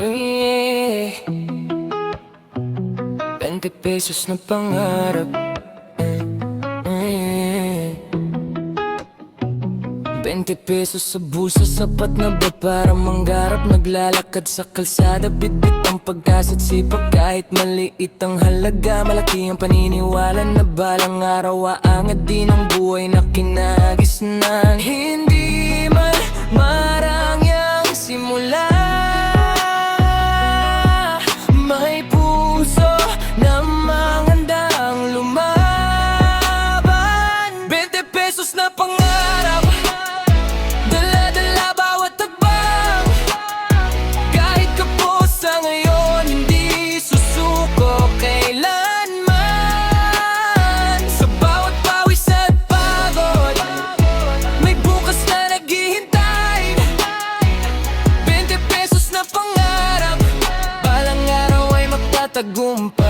eh. 20 pesos na pangarap, eh. 20 pesos sa bulsa, sapat na ba para manggarap? Naglalakad sa kalsada, bitbit ang pagkasit sipag. Kahit maliit ang halaga, malaki ang paniniwala na balang araw aangat din ang buhay na kinagisnan. Hindi man marangyang simula, may puso na mangandang lumaban. 20 pesos na pangarap, dala-dala bawat tagbang. Kahit kapos sa ngayon, hindi susuko kailanman. Sa bawat pawis at pagod, may bukas na naghihintay. 20 pesos na pangarap, balang araw ay magtatagumpay.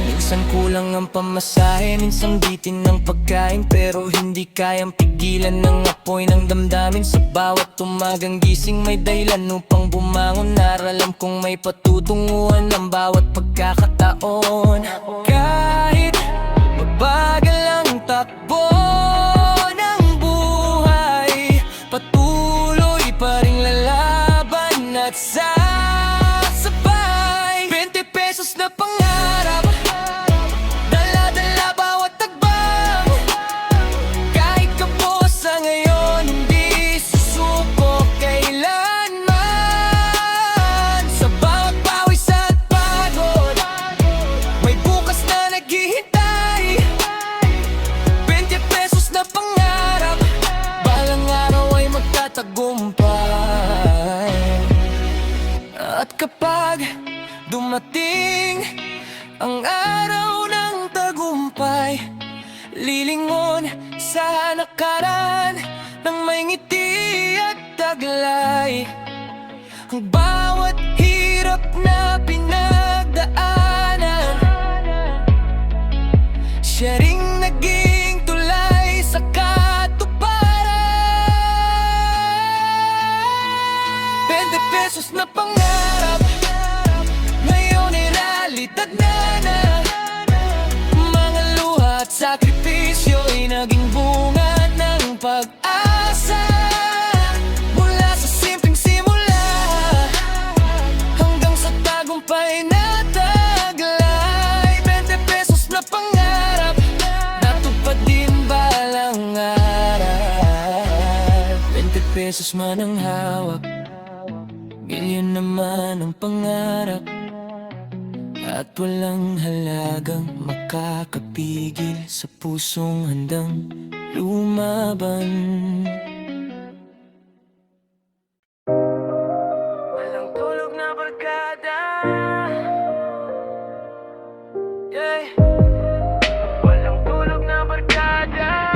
Minsan kulang ang pamasahe, minsan bitin ng pagkain, pero hindi kayang pigilan ng apoy ng damdamin. Sa bawat umagang gising may dahilan upang bumangon. Naralam kong may patutunguhan ng bawat pagkakataon. Kahit mabagal ang takbo ng buhay, patuloy pa ring lalaban at sasabay. 20 pesos na pangarap, dala-dala bawat tagbang. Kahit kapos sa ngayon, hindi susuko kailanman. Sa bawat pawis at pagod, may bukas na naghihintay. 20 pesos na pangarap, balang araw ay magtatagumpay. At kapag dumating ang araw ng tagumpay, lilingon sa nakaraan ng may ngiti at taglay. Ang bawat hirap na pinagdaanan, siya ring naging tulay sa katuparan. 20 pesos na pangarap, ngayon ay realidad na. Mga luha at sakripisyo ay naging bunga ng pag-asa. Mula sa simpleng simula hanggang sa tagumpay na taglay. 20 pesos na pangarap, natupad din balang araw. 20 pesos man ang hawak, milyon naman ang pangarap, at walang halagang makakapigil sa pusong handang lumaban. Walang tulog na barkada, yeah. Walang tulog na barkada.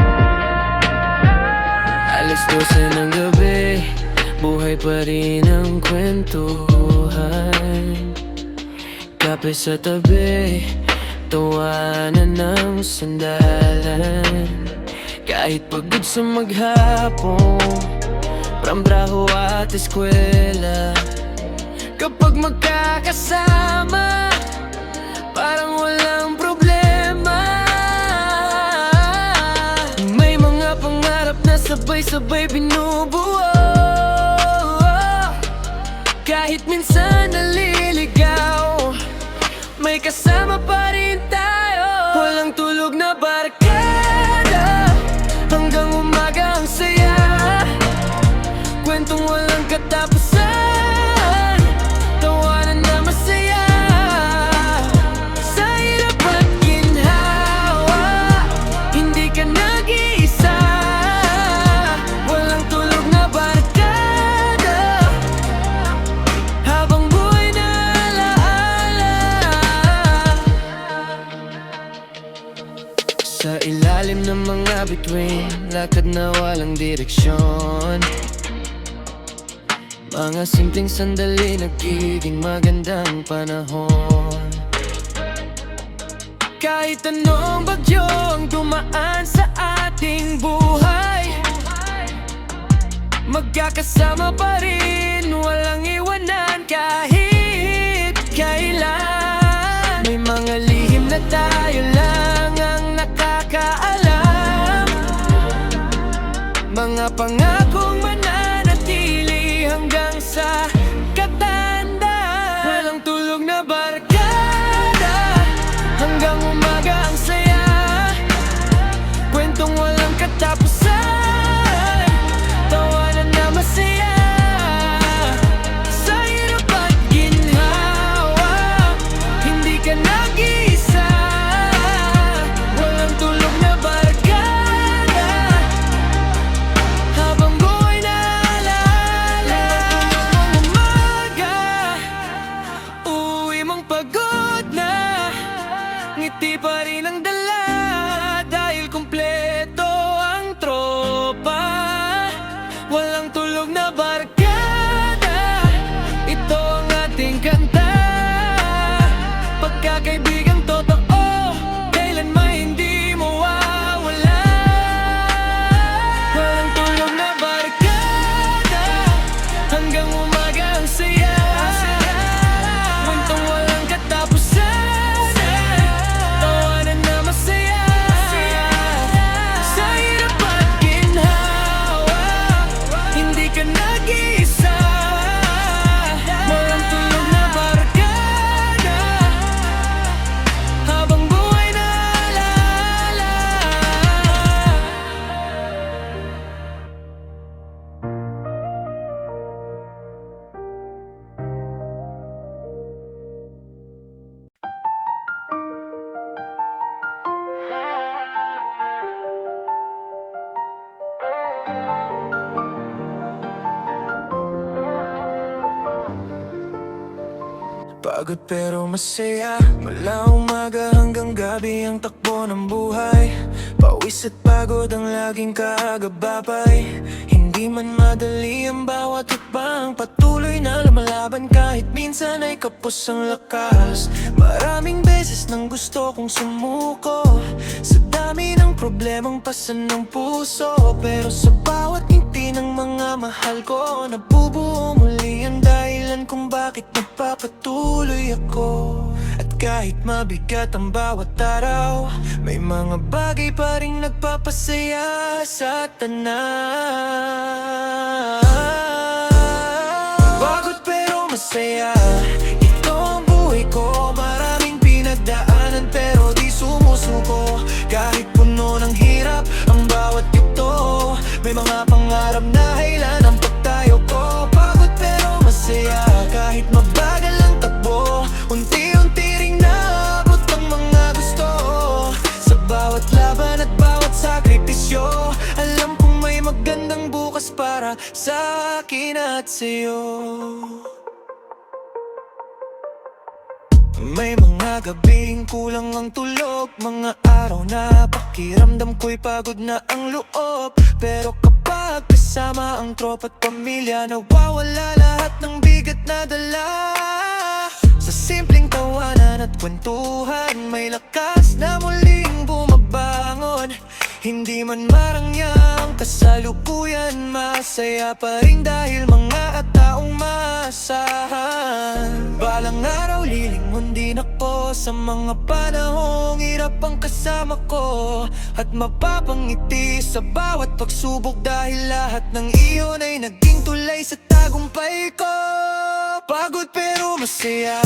Alas 12 ng gabi, buhay pa rin ang kwentuhan. Kape sa tabi, tawanan ng sandalan. Kahit pagod sa maghapon, prambraho at eskwela, kapag magkakasama, parang walang problema. May mga pangarap na sabay-sabay binubuo, kahit minsan naliligaw, may kasama pa rin tayo. Walang tulog na barkada, hanggang umaga ang saya. Kwentong walang katapusan, tawanan na masaya. Sa hirap at ginhawa, hindi ka nag-iisa. Walang tulog na barkada, habang buhay na alaala. Sa ilalim ng mga bituin, lakad na walang direksyon. Mga simpleng sandali, nagiging magandang panahon. Kahit anong bagyong dumaan sa ating buhay, magkakasama pa rin, walang iwanan kahit kailan. May mga lihim na tayo lang ang nakakaalam, mga pangakong mananatili hanggang sa katandaan. Walang tulog na barkada, hanggang umaga ang saya, kwentong walang katapusan, tawanan na masaya. Sa hirap at ginhawa, hindi ka nag-iisa. Walang tulog na barkada, habang buhay na alala. Ang umaga, uwi mong pagod na, ngiti pa rin ang dala, dahil kumpleto ang tropa. Walang tulog na barkada, ito ang ating kanta. Pagkakaibigang totoo, kailanman hindi mawawala. Walang tulog na barkada, hanggang umaga ang saya, kwentong walang katapusan, tawanan na masaya. Sa hirap at ginhawa, hindi ka nag-iisa. Walang tulog na barkada, habang buhay na alala. Pagod pero masaya, mula umaga hanggang gabi ang takbo ng buhay. Pawis at pagod ang laging kaagababay, hindi man madali ang bawat hakbang. Patuloy na lumalaban kahit minsan ay kapos ang lakas. Maraming beses nang gusto kong sumuko, sa dami ng problemang pasan ng puso. Pero sa bawat ngiti ng mga mahal ko, nabubuo muli ang dahilan kung bakit nagpapatuloy ako. At kahit mabigat ang bawat araw, may mga bagay pa rin nagpapasaya sa tanan. Pagod pero masaya, ito ang buhay ko. Maraming pinagdaanan pero di sumusuko. Kahit puno ng hirap ang bawat yugto, may mga pangarap na kailan ang pagtayo ko. Pagod pero masaya, kahit mabagal ang takbo, unti-unti ring naabot ang mga gusto. Sa bawat laban at bawat sakripisyo, alam kong may magandang bukas para sa akin at sa'yo. May mga gabing kulang ang tulog, mga araw na pakiramdam ko'y pagod na ang loob. Pero kapag kasama ang tropa at pamilya, nawawala lahat ng bigat na dala. Sa simpleng tawanan at kwentuhan, may lakas na muling bumabangon. Hindi man marangyang kasalukuyan, masaya pa rin dahil mga taong maasahan. Balang araw lilingon din ako sa mga panahong hirap ang kasama ko, at mapapangiti sa bawat pagsubok dahil lahat ng iyon ay naging tulay sa tagumpay ko. Pagod pero masaya,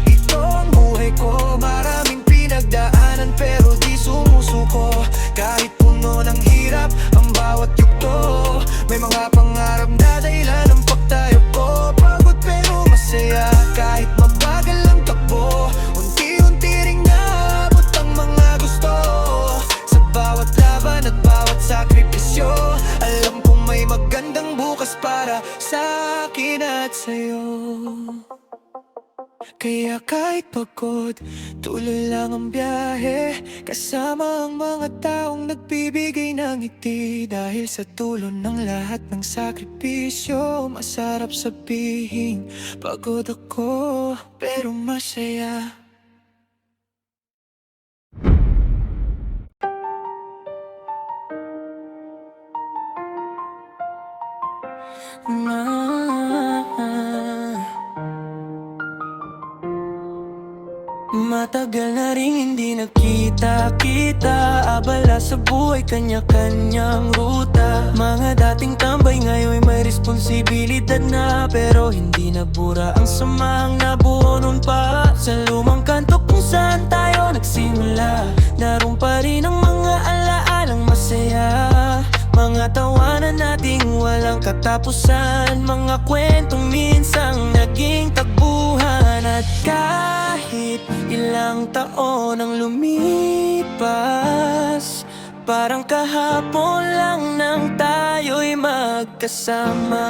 ito ang buhay ko. Maraming pinagdaanan pero di sumusuko. Kahit puno ng hirap ang bawat yugto, may mga pangarap na dahilan ng pagtayo ko. Pagod pero masaya, kahit mabagal ang takbo, unti-unti ring naabot ang mga gusto. Sa bawat laban at bawat sakripisyo, alam kong may magandang bukas para sa akin at sa'yo. Kaya kahit pagod, tuloy lang ang biyahe, kasama ang mga taong nagbibigay ng ngiti. Dahil sa dulo ng lahat ng sakripisyo, masarap sabihin, pagod ako pero masaya. Matagal na rin hindi nagkita-kita, abala sa buhay, kanya-kanyang ruta. Mga dating tambay ngayon may responsibilidad na, pero hindi nabura ang samahang nabuo nun pa. Sa lumang kanto kung saan tayo nagsimula, naroon pa rin ang mga alaalang masaya. Mga tawanan nating walang katapusan, mga kwentong minsang naging tagbuhan. At kahit ilang taon ang lumipas, parang kahapon lang nang tayo'y magkasama.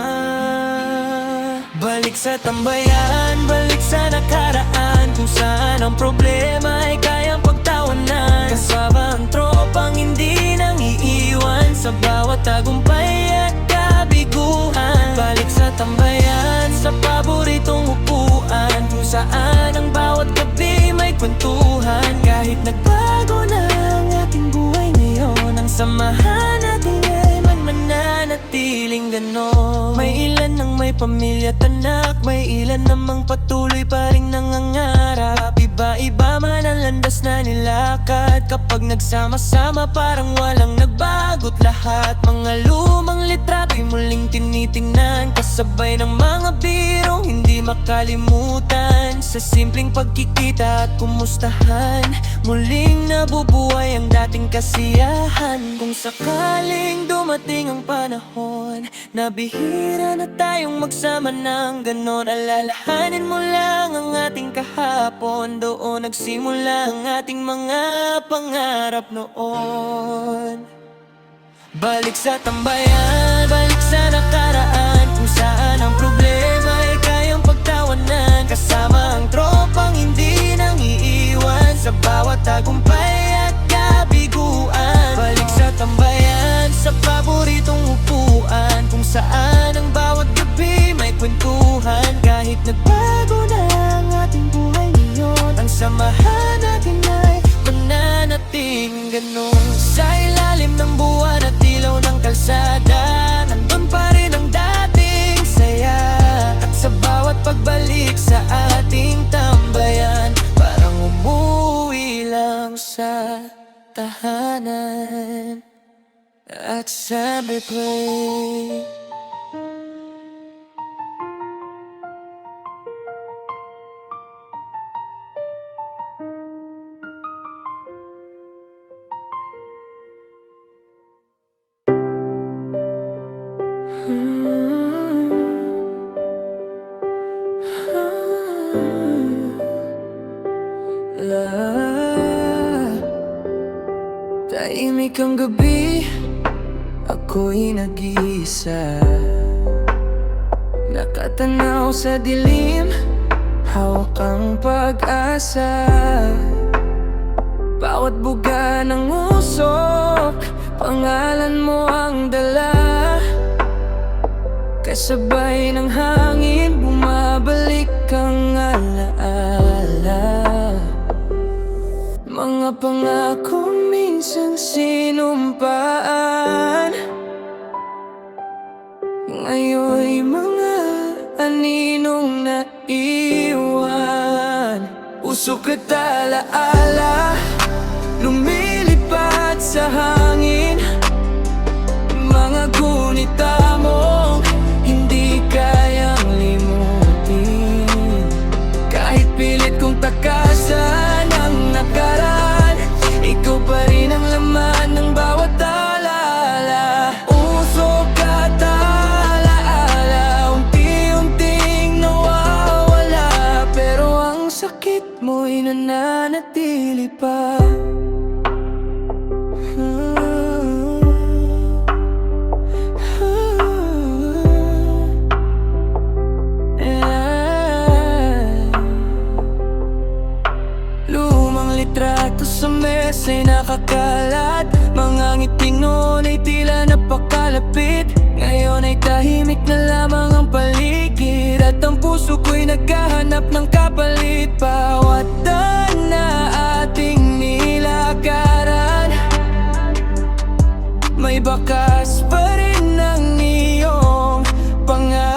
Balik sa tambayan, balik sa nakaraan, kung saan ang problema ay kayang pagtawanan. Kasama ang tropang hindi nang iiwan sa bawat tagumpay at kabiguan. Balik sa tambayan, sa paboritong upuan, kung saan ang bawat gabi may kwentuhan. Kahit nagbago na ang ating buhay ngayon, ang samahan natin ay mananatiling ganon. May ilan nang may pamilya at anak, may ilan namang patuloy pa rin nangangarap. Iba-iba man ang landas na nilakad, kapag nagsama-sama parang walang nagbago't lahat. Mga lumang litrato'y muling tinitingnan, kasabay ng mga birong hindi makalimutan. Sa simpleng pagkikita at kumustahan, muling nabubuhay ang dating kasiyahan. Kung sakaling dumating ang panahon na bihira na tayong magsama ng ganon, alalahanin mo lang ang ating kahapon, doon nagsimula ang ating mga pangarap noon. Balik sa tambayan, balik sa nakaraan, kung saan ang problema ay kayang pagtawanan. Kasama ang tropang hindi nang iiwan sa bawat tagumpay at kabiguan. Balik sa tambayan, sa paboritong upuan, kung saan ang bawat gabi may kwentuhan. Kahit nagbago na ang ating buhay ngayon, ang samahan natin ay mananatiling ganon. Sa ilalim ng buwan at ilaw ng kalsada, nandun pa rin ang dating saya. At sa bawat pagbalik sa ating tambayan, parang umuwi lang sa tahanan. At sabi play. Tahimik ang gabi, ako'y nag-iisa, nakatanaw sa dilim, hawak ang pag-asa. Bawat buga ng usok, pangalan mo ang dala. Kasabay ng hangin, bumabalik ang alaala. Mga pangako minsan sinumpaan, ngayon'y mga aninong naiwan. Usok at alaala, lumilipad sa hangin. Mga gunita mong hindi kayang limutin. Kahit pilit kong takasan ang nakaraan, ikaw pa rin ang laman ng bawat alaala. Usok at alaala, unti-unting nawawala, pero ang sakit mo'y nananatili pa. Litrato sa mesa'y nakakalat, mga ngiting noon ay tila napakalapit. Ngayon ay tahimik na lamang ang paligid, at ang puso ko'y naghahanap ng kapalit. Bawat daan na ating nilakaran, may bakas pa rin ng iyong pangalan.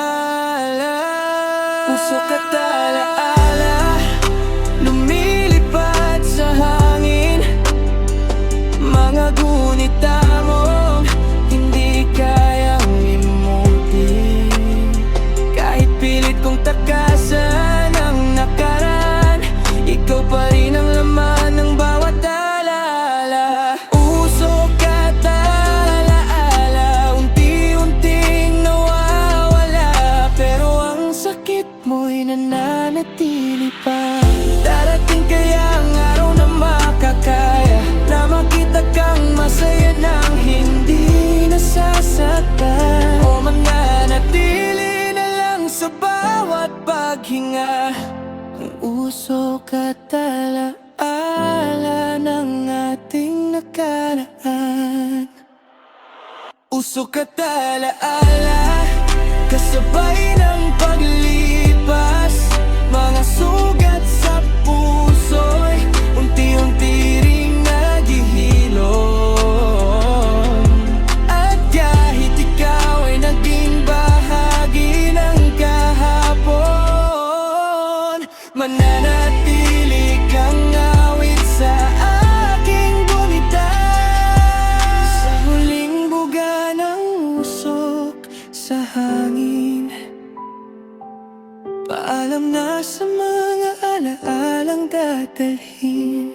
nananatili pa. Darating kaya ang araw na makakaya, na makita kang masaya nang hindi nasasaktan. O mananatili na lang sa bawat paghinga, ang usok at alaala ng ating nakaraan. Usok at alaala, kasabay ng paglipas, mga sugat sa puso'y unti-unti ring naghihilom. At kahit ikaw ay naging bahagi ng kahapon, mananatili kang awit sa aking bunitan. Sa huling buga ng usok sa hangin, paalam na sa mga alaalang dadalhin.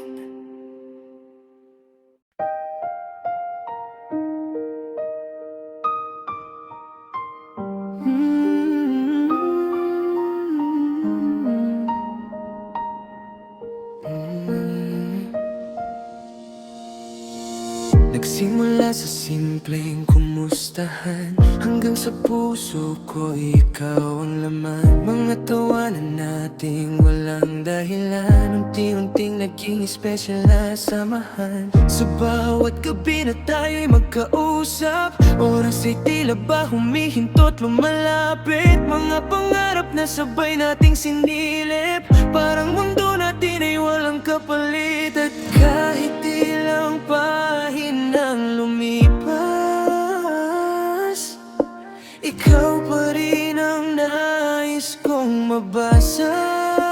Nagsimula sa simpleng kumustahan, hanggang sa puso ko ikaw ang laman. Mga tawanan nating walang dahilan, unti-unting naging espesyal na samahan. Sa bawat gabi na tayo'y magkausap, oras ay tila ba humihinto't lumalapit. Mga pangarap na sabay nating sinilip, parang mundo natin ay walang kapalit. At kahit ilang pahinang lumipas, ikaw pa rin ang nais kong mabasa.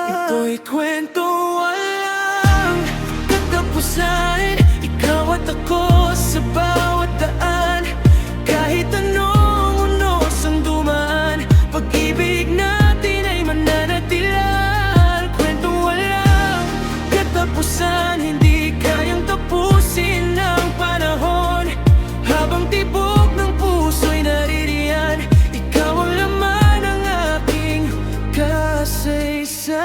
Ito'y kwento walang katapusan, ikaw at ako sa bawat daan. Kahit anong unos ang dumaan, pag-ibig natin ay mananatilan. Kwento walang katapusan, hindi kayang tapusin ng panahon. Habang tibok ng puso'y naririyan, ikaw ang laman ng aking kasaysayan.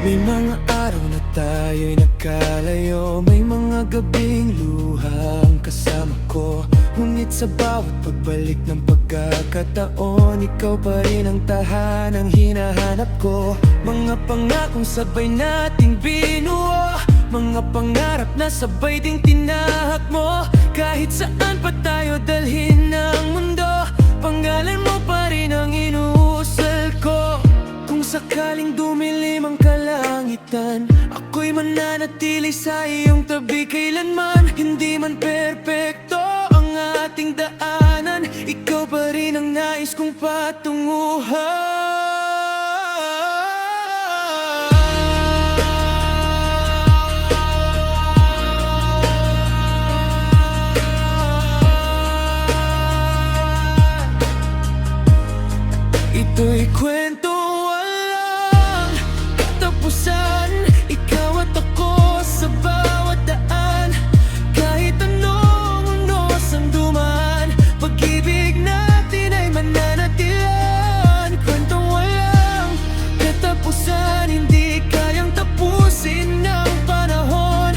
May mga araw na tayo'y nagkalayo, may mga gabing luhang kasama ko. Ngunit sa bawat pagbalik ng pagkakataon, ikaw pa rin ang tahanang hinahanap ko. Mga pangakong sabay nating binuo, mga pangarap na sabay ding tinahak mo. Kahit saan pa tayo dalhin ng mundo, pangalan mo pa rin ang inuusal ko. Kung sakaling dumilim ang kalangitan, ako'y mananatili sa iyong tabi kailanman. Hindi man perpekto ang ating daanan, ikaw pa rin ang nais kong patunguhan. Ito'y kwento walang katapusan, ikaw at ako sa bawat daan. Kahit anong unos ang dumaan, pag-ibig natin ay mananatilan. Kwento walang katapusan, hindi kayang tapusin ng panahon.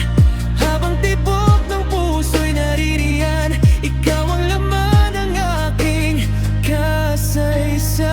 Habang tibok ng puso'y naririyan, ikaw ang laman ng aking kasaysayan.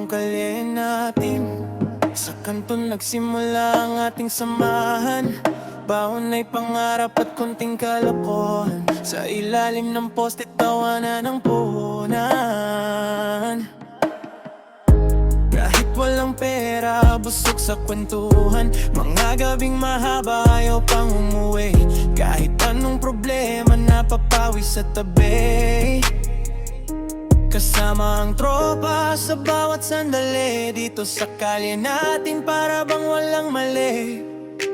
kalye natin. Sa kanto nagsimula ang ating samahan. Baon ay pangarap at konting kalokohan. Sa ilalim ng poste tawanan ng puhunan. Kahit walang pera, busog sa kwentuhan. Mga gabing mahaba, ayaw pang umuwi. Kahit anong problema, napapawi sa tabi. Kasama ang tropa sa bawat sandali. Dito sa kalye natin para bang walang mali.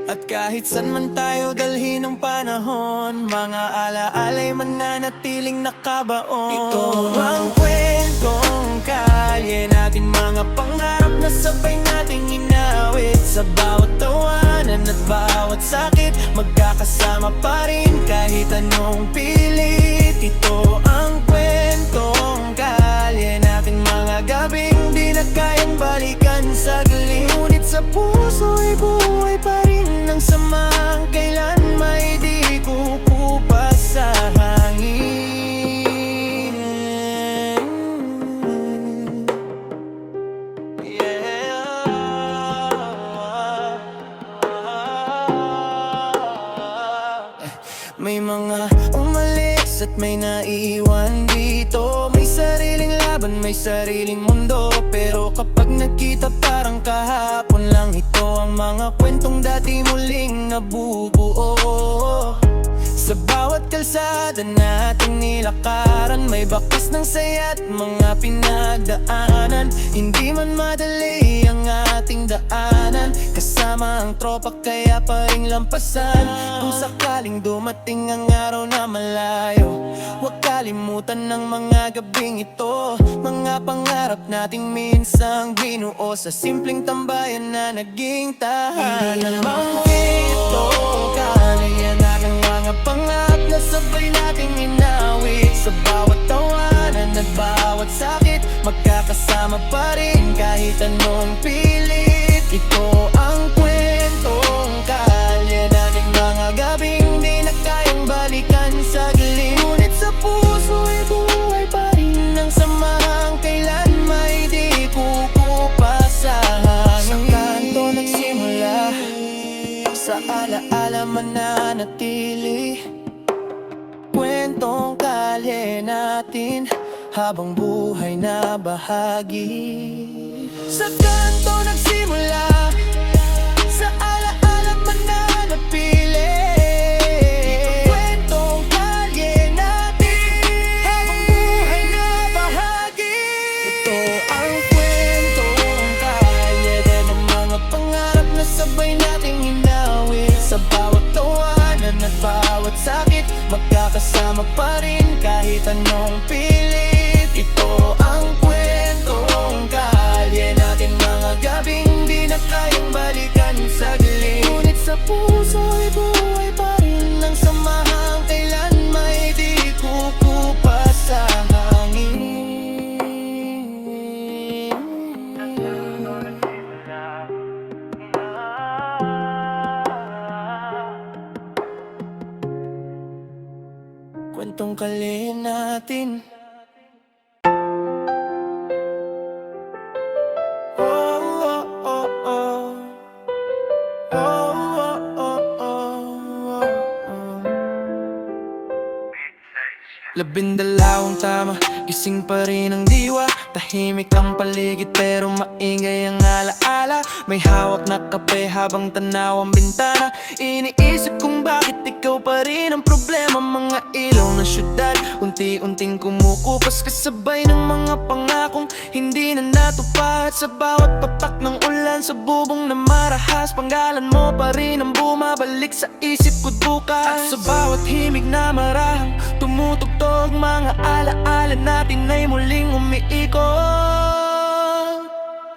At kahit saan man tayo dalhin ng panahon, mga alaala'y mananatiling nakabaon. Ito ang kwentong kalye natin, mga pangarap na sabay nating inawit. Sa bawat tawanan at bawat sakit, magkakasama pa rin kahit anong pilit. Ito ang kwentong kalye natin, mga gabing di na kayang balikan saglit. Ngunit sa puso ay buhay pa rin ang samang kailan may di kukupas sa hangin. May mga umalis at may naiwan dito. May sariling laban, may sariling mundo. Pero kapag nagkita parang kahapon lang. Ito ang mga kwentong dati muling nabubuo. Sa bawat kalsada nating nilakaran, may bakas ng saya at mga pinagdaanan. Hindi man madali ang ating daanan, kasama ang tropa kaya pa ring lampasan. Kung sakaling dumating ang araw na malayo, huwag kalimutan ng mga gabing ito. Mga pangarap nating minsang binuo sa simpleng tambayan na naging tahanan. Mang ito, kalye natin mga pangarap na sabay nating inawit. Sa bawat tawanan at bawat sakit, magkakasama pa rin kahit anong pilit. Ito ang kwentong kalye nating mga gabing di na kayang balikan saglit. Ngunit sa puso ay buhay pa rin ang samahang kailan may di kukupas sa hangin. Sa kanto nagsimula, sa alaala mananatili. Kwentong kalye natin habang buhay na bahagi. Sa kanto nagsimula, sa alaala mananatili. Kwentong kalye natin habang buhay na bahagi. Ito ang kwentong kalye din ang mga pangarap na sabay nating inawit. Sa bawat tawanan at bawat sakit, magkakasama pa rin kahit anong pilit. Ito ang kwentong kalye natin, mga gabing di na kayang balikan saglit. Ngunit sa puso ay buhay pa rin ang samahang kailan may di kukupas sa hangin. Kwentong kalye natin. Labindalawang tama, gising pa rin ang diwa. Tahimik ang paligid pero maingay ang alaala. May hawak na kape habang tanaw ang bintana. Iniisip kung bakit ikaw pa rin ang problema. Mga ilaw ng syudad, unti-unting kumukupas, kasabay ng mga pangakong hindi na natupad. Sa bawat patak ng ulan, sa bubong na marahas, panggalan mo pa rin ang bumabalik sa isip ko't bukas. At sa bawat himig na marahang tumutugtog, mga alaala natin ay muling umiikot.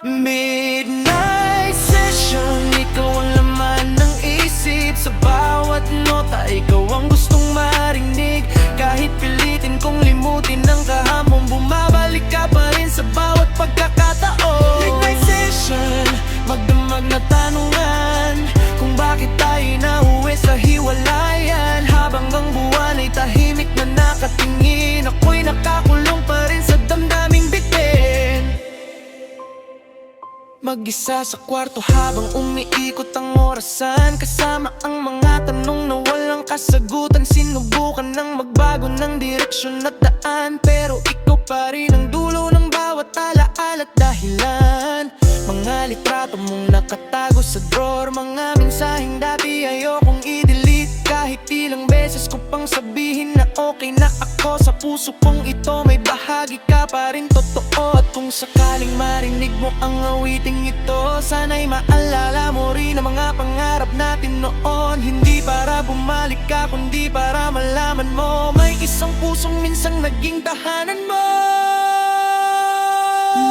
Midnight session, ikaw ang laman ng isip. Sa bawat nota, ikaw ang gustong marinig. Kahit pilitin kong limutin ang kahamong, bumabalik ka pa rin sa bawat pagkakataon. Midnight session, magdamag na tanungan kung bakit tayo nauwi sa hiwalayan. Habang ang buwan ay tahimik na nakatingin, ako'y nakakulong pa rin sa damdaming bitin. Mag-isa sa kwarto habang umiikot ang orasan, kasama ang mga tanong na walang kasagutan. Sinubukan ng magbago ng direksyon at daan, pero ikaw pa rin ang dulo ng bawat alaala at dahilan. Mga litrato mong nakatago sa drawer, mga mensaheng dati ayokong i-delete. Kahit ilang beses ko pang sabihin na okay na ako, sa puso kong ito may bahagi ka pa rin totoo. At kung sakaling marinig mo ang awiting ito, sana'y maalala mo rin ang mga pangarap natin noon. Hindi para bumalik ka, kundi para malaman mo may isang pusong minsang naging tahanan mo.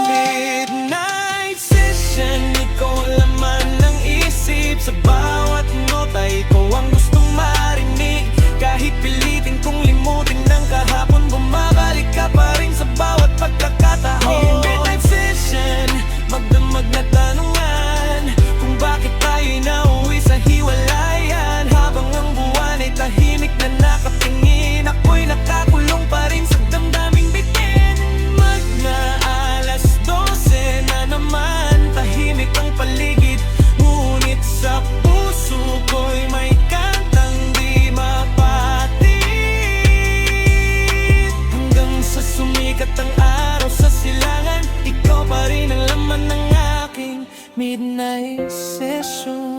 Midnight session, ikaw laman ng isip. Sa bawat nota, ikaw ang gustong marinig. Kahit pilitin kong limutin ng kahapon, bumabalik ka pa rin sa bawat pagkakataon. Midnight session, magdamag na tanungan kung bakit tayo'y nauwi sa hiwalayan. Habang ang buwan ay tahimik na nakatingin, ako'y nakakulong pa rin sa damdaming bitin. Mag-aalas 12 na naman, tahimik ang paligid, ngunit sa puso ko'y may kantang di mapatid. Hanggang sa sumikat ang araw sa silangan, ikaw pa rin ang laman ng aking midnight session.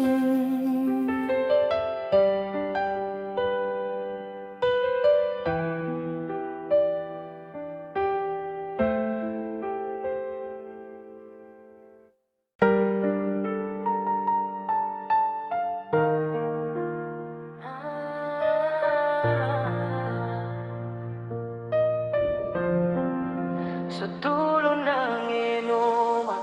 Sa dulo ng inuman,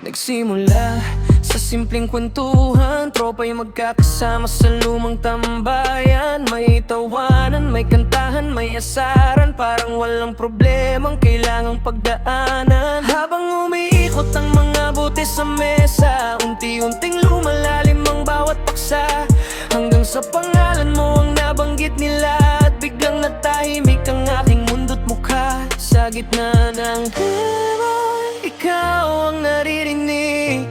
nagsimula sa simpleng kwentuhan, tropa'y magkakasama sa lumang tambayan. May tawanan, may kantahan, may asaran, parang walang problemang kailangang pagdaanan. Habang umiikot ang mga bote sa mesa, unti-unting lumalalim ang bawat paksa, hanggang sa pangalan mo ang nabanggit nila. At biglang natahimik ang aking mundo't mukha. Sa gitna ng hamon, ikaw ang naririnig.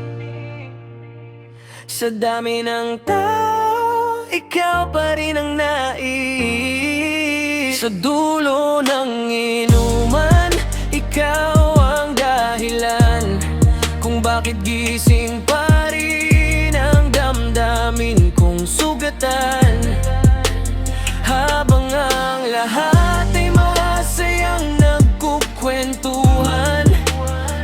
Sa dami ng tao, ikaw pa rin ang nais. Sa dulo ng inuman, ikaw ang dahilan kung bakit gising pa rin ang damdamin kong sugatan. Habang ang lahat ay masayang nagkukwentuhan,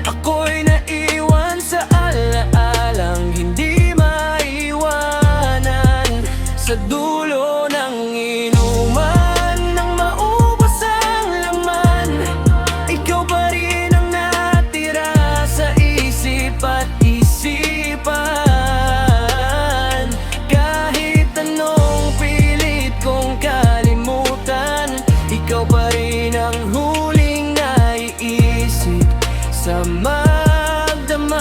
ako'y naiwan sa alaalang hindi maiwanan. Sa dulo ng inuman, nang maubos ang laman, ikaw pa rin ang natira sa isip at isipan. Kahit anong pilit kong kalimutan, ikaw pa rin ang huling naiisip sa magdamagan.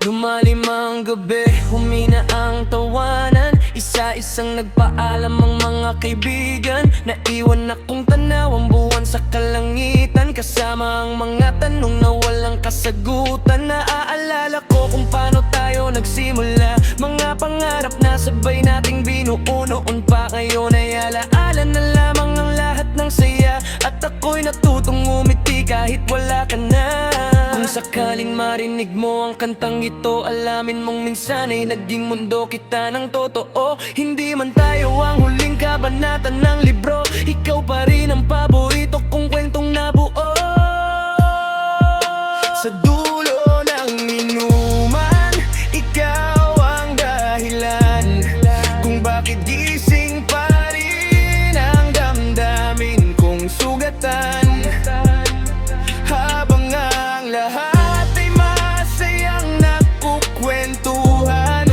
Lumalim ang gabi, humina ang tawanan, isa-isang nagpaalam ang mga kaibigan. Naiwan akong tanaw ang buwan sa kalangitan, kasama ang mga tanong na walang kasagutan. Naaalala ko kung paano tayo nagsimula, mga pangarap na sabay nating binuo noon pa. Ngayon ay alaala na lamang ang lahat ng saya, at ako'y natutong umiti kahit wala ka na. Kung sakaling marinig mo ang kantang ito, alamin mong minsan ay naging mundo kita ng totoo. Hindi man tayo ang huling kabanata ng libro, ikaw pa rin ang paborito kong kwentong nabuo. Sa dulo ng inuman, ikaw ang dahilan kung bakit gising pa rin ang damdamin kong sugatan. Habang ang lahat ay masayang nagkukwentuhan,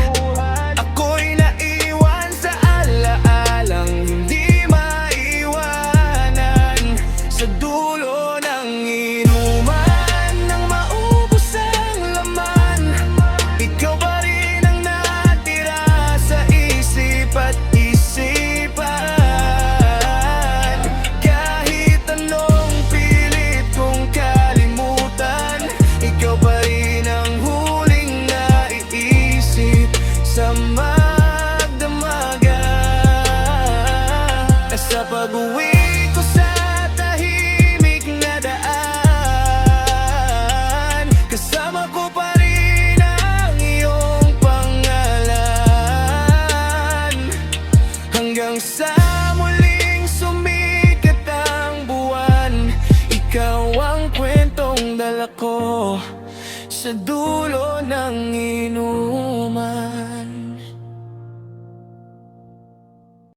ako'y naiwan sa alaalang hindi maiwanan. Hanggang sa muling sumikat ang buwan, ikaw ang kwentong dala ko sa dulo ng inuman.